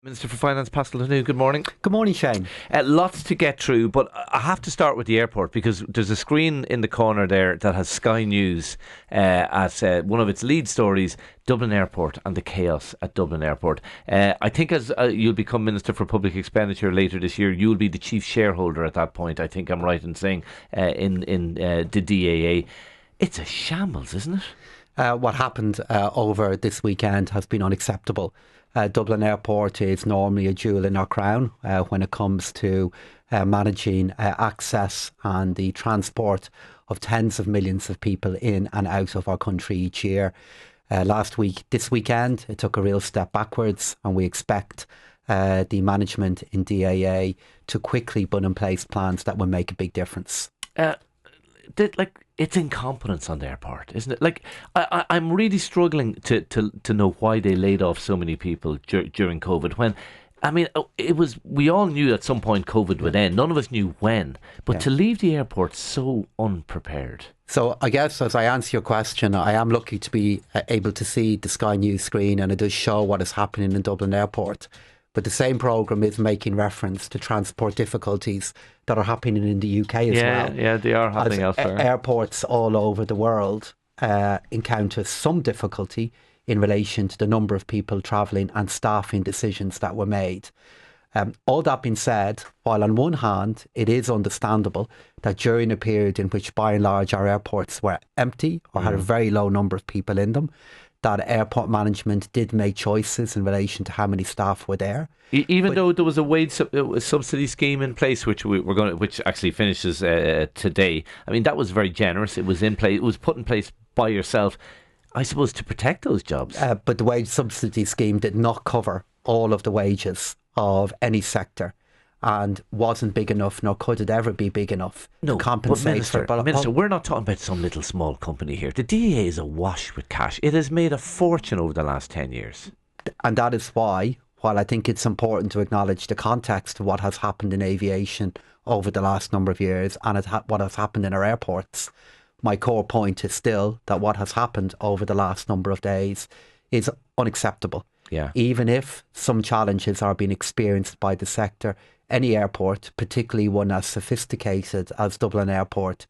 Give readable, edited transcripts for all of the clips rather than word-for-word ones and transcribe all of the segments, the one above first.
Minister for Finance, Paschal Donohoe, good morning. Good morning, Shane. Lots to get through, but I have to start with the airport because there's a screen in the corner there that has Sky News as one of its lead stories, Dublin Airport and the chaos at Dublin Airport. I think as you'll become Minister for Public Expenditure later this year, you'll be the chief shareholder at that point, I think I'm right in saying, in the DAA. It's a shambles, isn't it? What happened over this weekend has been unacceptable. Dublin Airport is normally a jewel in our crown when it comes to managing access and the transport of tens of millions of people in and out of our country each year. This weekend, it took a real step backwards, and we expect the management in DAA to quickly put in place plans that will make a big difference. It's incompetence on their part, isn't it? I'm really struggling to know why they laid off so many people during COVID. When, we all knew at some point COVID would end. None of us knew when. But to leave the airport so unprepared. So I guess as I answer your question, I am lucky to be able to see the Sky News screen, and it does show what is happening in Dublin Airport. But the same programme is making reference to transport difficulties that are happening in the UK as well. Yeah, they are happening elsewhere. Airports all over the world encounter some difficulty in relation to the number of people travelling and staffing decisions that were made. All that being said, while on one hand it is understandable that during a period in which by and large our airports were empty or had a very low number of people in them, that airport management did make choices in relation to how many staff were there. Even though there was a wage subsidy scheme in place, which which actually finishes today. I mean, that was very generous. It was in place. It was put in place by yourself, I suppose, to protect those jobs. But the wage subsidy scheme did not cover all of the wages of any sector, and wasn't big enough, nor could it ever be big enough to compensate for. But Minister, we're not talking about some little small company here. The DAA is awash with cash. It has made a fortune over the last 10 years. And that is why, while I think it's important to acknowledge the context of what has happened in aviation over the last number of years and what has happened in our airports, my core point is still that what has happened over the last number of days is unacceptable. Yeah. Even if some challenges are being experienced by the sector, any airport, particularly one as sophisticated as Dublin Airport,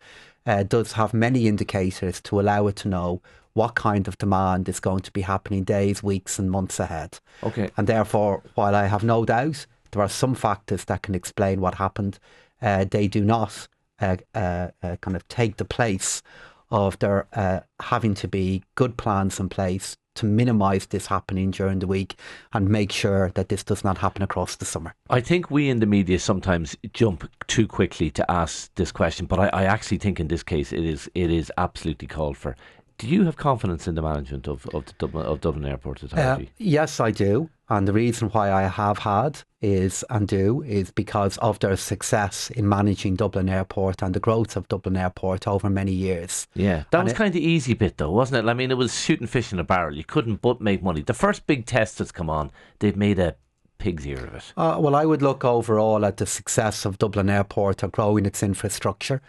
does have many indicators to allow it to know what kind of demand is going to be happening days, weeks and months ahead. Okay. And therefore, while I have no doubt there are some factors that can explain what happened, they do not kind of take the place of there having to be good plans in place to minimise this happening during the week and make sure that this does not happen across the summer. I think we in the media sometimes jump too quickly to ask this question, but I actually think in this case it is absolutely called for. Do you have confidence in the management of Dublin Airport Authority? Yes, I do. And the reason why I have had is because of their success in managing Dublin Airport and the growth of Dublin Airport over many years. Yeah, that was kind of the easy bit though, wasn't it? I mean, it was shooting fish in a barrel. You couldn't but make money. The first big test that's come on, they've made a pig's ear of it. Well, I would look overall at the success of Dublin Airport of growing its infrastructure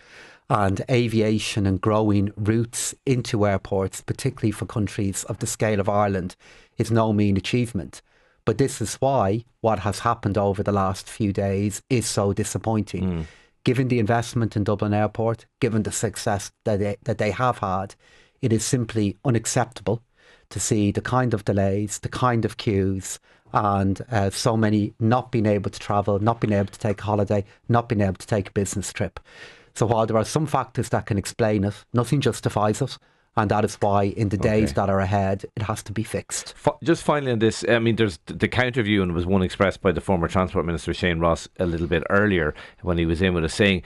and aviation and growing routes into airports, particularly for countries of the scale of Ireland, is no mean achievement. But this is why what has happened over the last few days is so disappointing. Given the investment in Dublin Airport, given the success that they have had, it is simply unacceptable to see the kind of delays, the kind of queues, and so many not being able to travel, not being able to take a holiday, not being able to take a business trip. So while there are some factors that can explain it, nothing justifies it. And that is why in the days that are ahead, it has to be fixed. Just finally on this, I mean, there's the counter view, and was one expressed by the former Transport Minister Shane Ross a little bit earlier when he was in with us saying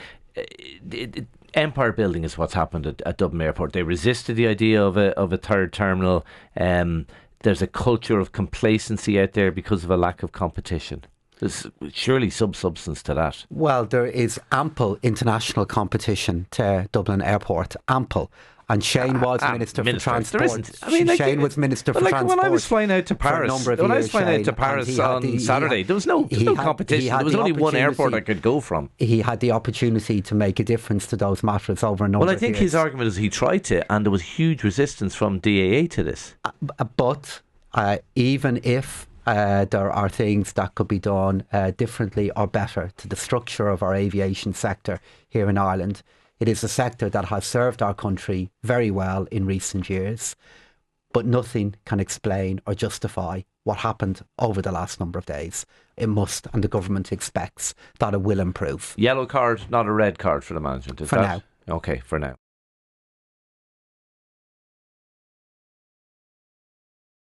empire building is what's happened at Dublin Airport. They resisted the idea of a third terminal. There's a culture of complacency out there because of a lack of competition. There's surely some substance to that. Well, there is ample international competition to Dublin Airport, ample. And Shane was Minister for Transport. Shane was Minister for Transport. When I was flying out to Paris, on Saturday, there was no competition. There was only one airport I could go from. He had the opportunity to make a difference to those matters over a number of years. Well, I think his argument is he tried to, and there was huge resistance from DAA to this. But even if there are things that could be done differently or better to the structure of our aviation sector here in Ireland. It is a sector that has served our country very well in recent years, but nothing can explain or justify what happened over the last number of days. It must, and the government expects that it will improve. Yellow card, not a red card for the management, is for that? now. Okay, for now.